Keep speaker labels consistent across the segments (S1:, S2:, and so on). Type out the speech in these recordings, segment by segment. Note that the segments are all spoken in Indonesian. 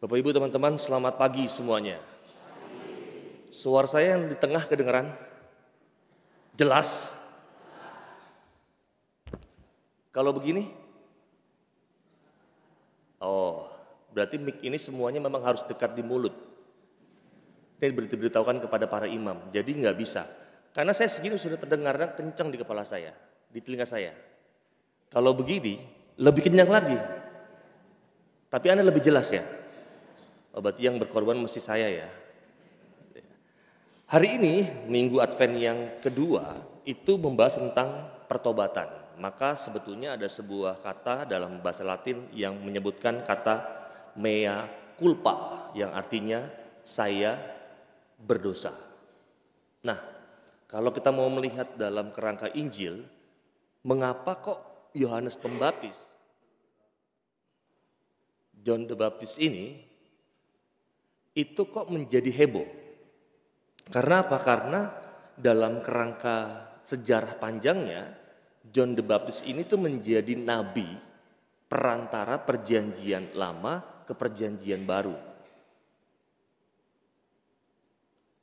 S1: Bapak Ibu teman-teman, selamat pagi semuanya. Suara saya yang di tengah kedengeran? Jelas? Kalau begini? Oh, berarti mic ini semuanya memang harus dekat di mulut. Ini diberitahukan kepada para imam, jadi nggak bisa. Karena saya segini sudah terdengarnya kencang di kepala saya, di telinga saya. Kalau begini, lebih kencang lagi. Tapi Anda lebih jelas ya? Oh, berarti yang berkorban mesti saya ya. Hari ini, Minggu Advent yang kedua, itu membahas tentang pertobatan. Maka sebetulnya ada sebuah kata dalam bahasa Latin yang menyebutkan kata mea culpa, yang artinya saya berdosa. Nah, kalau kita mau melihat dalam kerangka Injil, mengapa kok Yohanes Pembaptis, John the Baptist ini, itu kok menjadi heboh? Karena apa? Karena dalam kerangka sejarah panjangnya, John the Baptist ini tuh menjadi nabi perantara perjanjian lama ke perjanjian baru.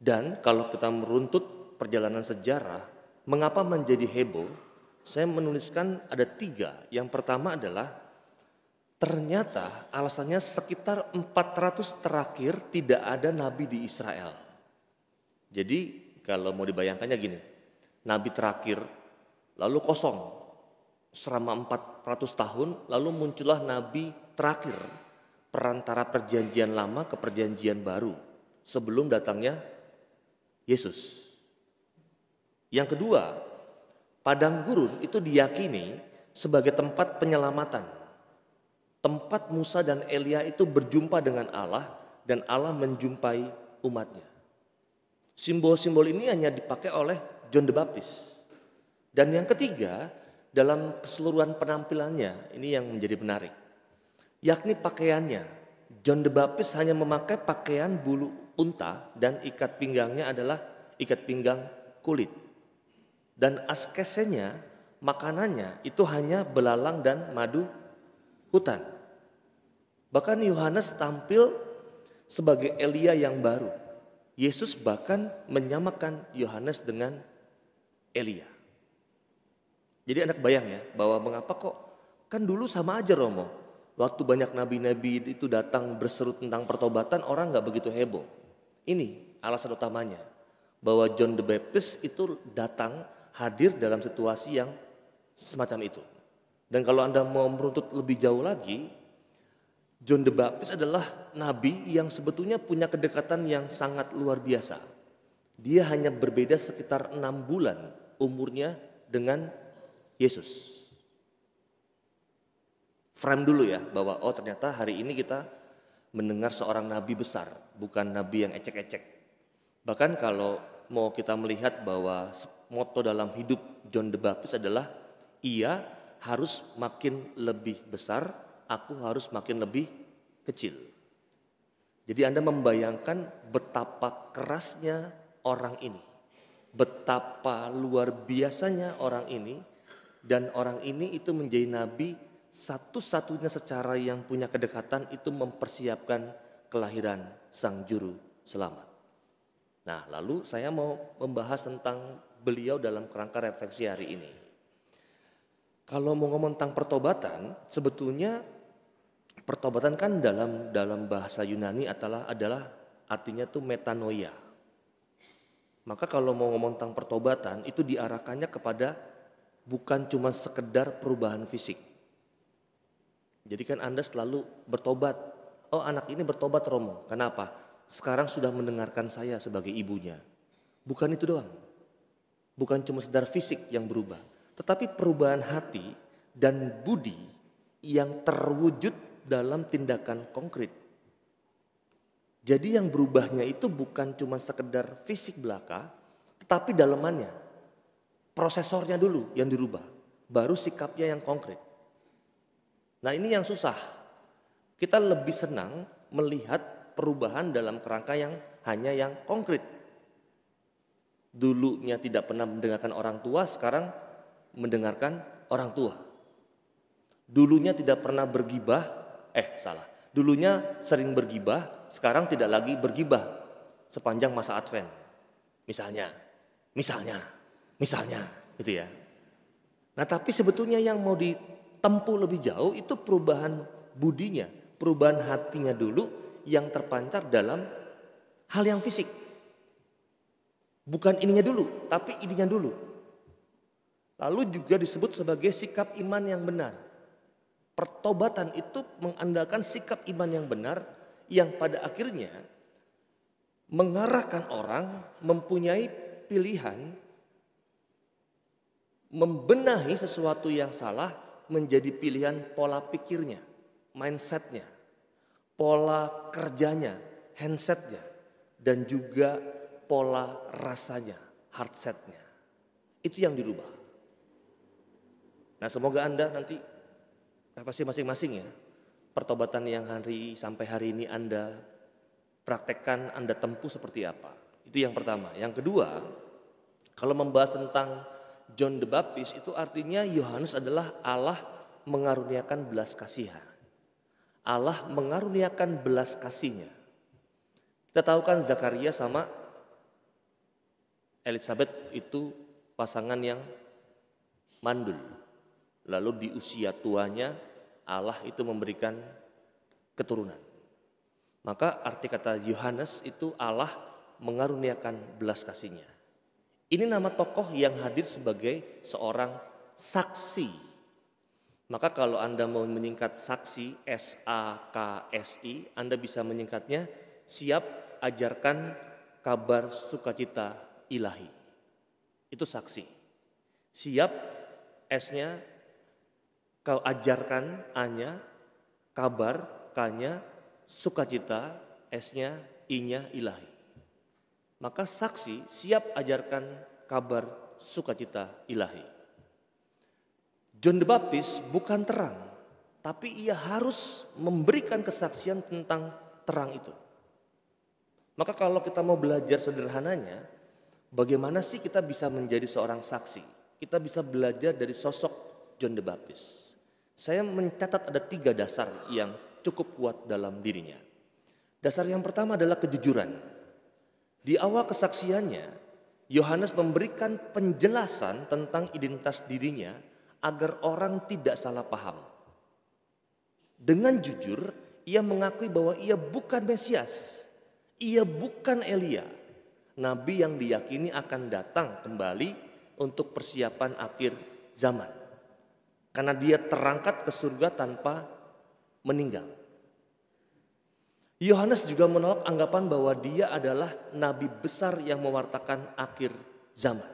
S1: Dan kalau kita meruntut perjalanan sejarah, mengapa menjadi heboh? Saya menuliskan ada 3. Yang pertama adalah ternyata alasannya sekitar 400 terakhir tidak ada nabi di Israel. Jadi kalau mau dibayangkannya gini, nabi terakhir lalu kosong selama 400 tahun, lalu muncullah nabi terakhir perantara perjanjian lama ke perjanjian baru sebelum datangnya Yesus. Yang kedua, padang gurun itu diyakini sebagai tempat penyelamatan. Tempat Musa dan Elia itu berjumpa dengan Allah dan Allah menjumpai umatnya. Simbol-simbol ini hanya dipakai oleh John the Baptist. Dan yang ketiga, dalam keseluruhan penampilannya, ini yang menjadi menarik. Yakni pakaiannya. John the Baptist hanya memakai pakaian bulu unta dan ikat pinggangnya adalah ikat pinggang kulit. Dan askesenya, makanannya itu hanya belalang dan madu hutan. Bahkan Yohanes tampil sebagai Elia yang baru. Yesus bahkan menyamakan Yohanes dengan Elia. Jadi anak bayang ya bahwa mengapa kok kan dulu sama aja Romo. Waktu banyak nabi-nabi itu datang berseru tentang pertobatan, orang nggak begitu heboh. Ini alasan utamanya bahwa John the Baptist itu datang hadir dalam situasi yang semacam itu. Dan kalau Anda mau meruntut lebih jauh lagi, John the Baptist adalah nabi yang sebetulnya punya kedekatan yang sangat luar biasa. Dia hanya berbeda sekitar 6 bulan umurnya dengan Yesus. Frame dulu ya bahwa oh ternyata hari ini kita mendengar seorang nabi besar, bukan nabi yang ecek-ecek. Bahkan kalau mau kita melihat bahwa moto dalam hidup John the Baptist adalah ia harus makin lebih besar, aku harus makin lebih kecil. Jadi Anda membayangkan betapa kerasnya orang ini, betapa luar biasanya orang ini, dan orang ini itu menjadi nabi satu-satunya secara yang punya kedekatan itu mempersiapkan kelahiran Sang Juru Selamat. Nah, lalu saya mau membahas tentang beliau dalam kerangka refleksi hari ini. Kalau mau ngomong tentang pertobatan, sebetulnya pertobatan kan dalam bahasa Yunani adalah artinya tuh metanoia. Maka kalau mau ngomong tentang pertobatan itu diarahkannya kepada bukan cuma sekedar perubahan fisik. Jadi kan Anda selalu bertobat. Oh anak ini bertobat Romo. Kenapa? Sekarang sudah mendengarkan saya sebagai ibunya. Bukan itu doang. Bukan cuma sekedar fisik yang berubah. Tetapi perubahan hati dan budi yang terwujud dalam tindakan konkret. Jadi yang berubahnya itu bukan cuma sekedar fisik belaka, tetapi dalemannya. Prosesornya dulu yang dirubah, baru sikapnya yang konkret. Nah ini yang susah. Kita lebih senang melihat perubahan dalam kerangka yang hanya yang konkret. Dulunya tidak pernah mendengarkan orang tua, sekarang mendengarkan orang tua. Dulunya tidak pernah bergibah, Dulunya sering bergibah, sekarang tidak lagi bergibah sepanjang masa Advent. Misalnya, misalnya, gitu ya. Nah, tapi sebetulnya yang mau ditempuh lebih jauh itu perubahan budinya, perubahan hatinya dulu yang terpancar dalam hal yang fisik. Bukan ininya dulu, tapi ininya dulu. Lalu juga disebut sebagai sikap iman yang benar. Pertobatan itu mengandalkan sikap iman yang benar yang pada akhirnya mengarahkan orang mempunyai pilihan membenahi sesuatu yang salah menjadi pilihan pola pikirnya, mindsetnya, pola kerjanya, handsetnya, dan juga pola rasanya, heartsetnya. Itu yang dirubah. Nah, semoga Anda nanti pasti masing-masing ya, pertobatan yang sampai hari ini Anda praktekkan, Anda tempuh seperti apa. Itu yang pertama. Yang kedua, kalau membahas tentang John the Baptist itu artinya Yohanes adalah Allah mengaruniakan belas kasihan. Allah mengaruniakan belas kasihnya. Kita tahu kan Zakaria sama Elizabeth itu pasangan yang mandul. Lalu di usia tuanya Allah itu memberikan keturunan. Maka arti kata Yohanes itu Allah mengaruniakan belas kasihnya. Ini nama tokoh yang hadir sebagai seorang saksi. Maka kalau Anda mau menyingkat saksi, S-A-K-S-I, Anda bisa menyingkatnya siap ajarkan kabar sukacita ilahi. Itu saksi. Siap, S-nya, kau ajarkan, A-nya, kabar, K-nya, sukacita, S-nya, I-nya, ilahi. Maka saksi siap ajarkan kabar sukacita ilahi. John the Baptist bukan terang, tapi ia harus memberikan kesaksian tentang terang itu. Maka kalau kita mau belajar sederhananya, bagaimana sih kita bisa menjadi seorang saksi? Kita bisa belajar dari sosok John the Baptist. Saya mencatat ada 3 dasar yang cukup kuat dalam dirinya. Dasar yang pertama adalah kejujuran. Di awal kesaksiannya, Yohanes memberikan penjelasan tentang identitas dirinya agar orang tidak salah paham. Dengan jujur, ia mengakui bahwa ia bukan Mesias, ia bukan Elia, nabi yang diyakini akan datang kembali untuk persiapan akhir zaman. Karena dia terangkat ke surga tanpa meninggal. Yohanes juga menolak anggapan bahwa dia adalah nabi besar yang mewartakan akhir zaman.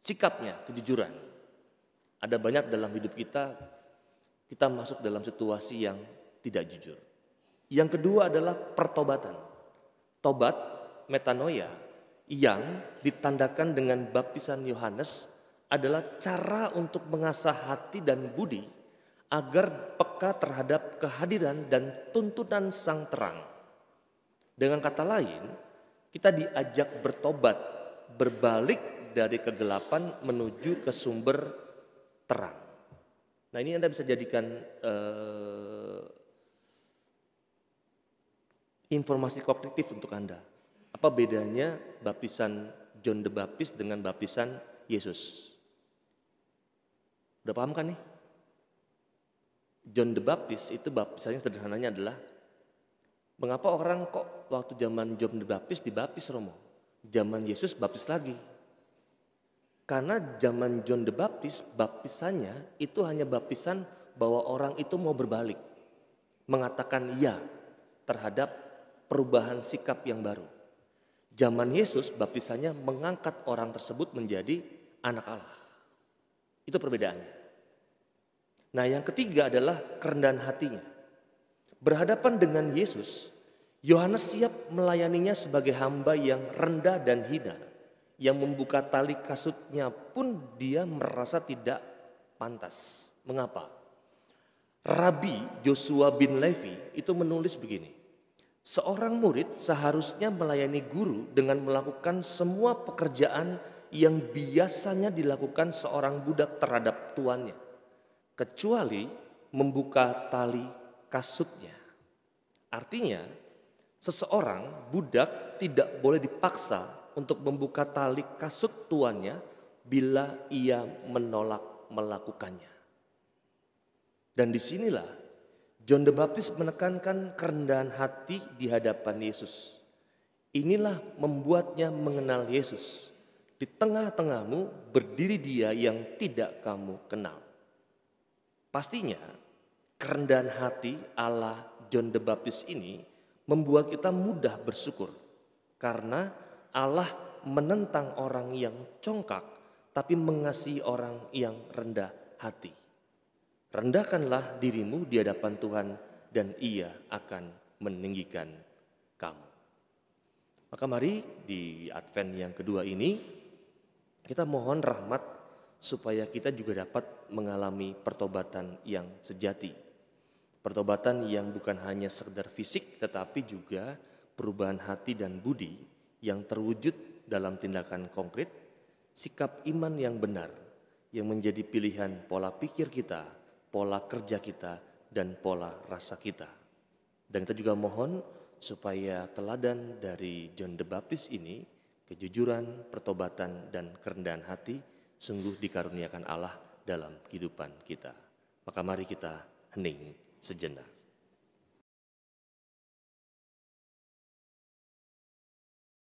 S1: Sikapnya, kejujuran. Ada banyak dalam hidup kita masuk dalam situasi yang tidak jujur. Yang kedua adalah pertobatan. Tobat, metanoia, yang ditandakan dengan baptisan Yohanes adalah cara untuk mengasah hati dan budi agar peka terhadap kehadiran dan tuntunan sang terang. Dengan kata lain, kita diajak bertobat, berbalik dari kegelapan menuju ke sumber terang. Nah, ini Anda bisa jadikan informasi kognitif untuk Anda. Apa bedanya baptisan John the Baptist dengan baptisan Yesus? Udah paham kan nih? John the Baptist itu baptisannya sederhananya adalah mengapa orang kok waktu zaman John the Baptist dibaptis Romo, zaman Yesus baptis lagi? Karena zaman John the Baptist baptisannya itu hanya baptisan bahwa orang itu mau berbalik, mengatakan ya terhadap perubahan sikap yang baru. Zaman Yesus baptisannya mengangkat orang tersebut menjadi anak Allah. Itu perbedaannya. Nah, yang ketiga adalah kerendahan hatinya. Berhadapan dengan Yesus, Yohanes siap melayaninya sebagai hamba yang rendah dan hina, yang membuka tali kasutnya pun dia merasa tidak pantas. Mengapa? Rabi Joshua bin Levi itu menulis begini. Seorang murid seharusnya melayani guru dengan melakukan semua pekerjaan yang biasanya dilakukan seorang budak terhadap tuannya, kecuali membuka tali kasutnya. Artinya, seseorang budak tidak boleh dipaksa untuk membuka tali kasut tuannya bila ia menolak melakukannya. Dan disinilah John the Baptist menekankan kerendahan hati di hadapan Yesus. Inilah membuatnya mengenal Yesus. Di tengah-tengahmu berdiri Dia yang tidak kamu kenal. Pastinya kerendahan hati ala John the Baptist ini membuat kita mudah bersyukur. Karena Allah menentang orang yang congkak tapi mengasihi orang yang rendah hati. Rendahkanlah dirimu di hadapan Tuhan dan Ia akan meninggikan kamu. Maka mari di Advent yang kedua ini kita mohon rahmat supaya kita juga dapat mengalami pertobatan yang sejati. Pertobatan yang bukan hanya sekedar fisik tetapi juga perubahan hati dan budi yang terwujud dalam tindakan konkret, sikap iman yang benar yang menjadi pilihan pola pikir kita, pola kerja kita, dan pola rasa kita. Dan kita juga mohon supaya teladan dari John the Baptist ini, kejujuran, pertobatan, dan kerendahan hati sungguh dikaruniakan Allah dalam kehidupan kita. Maka mari kita hening sejenak.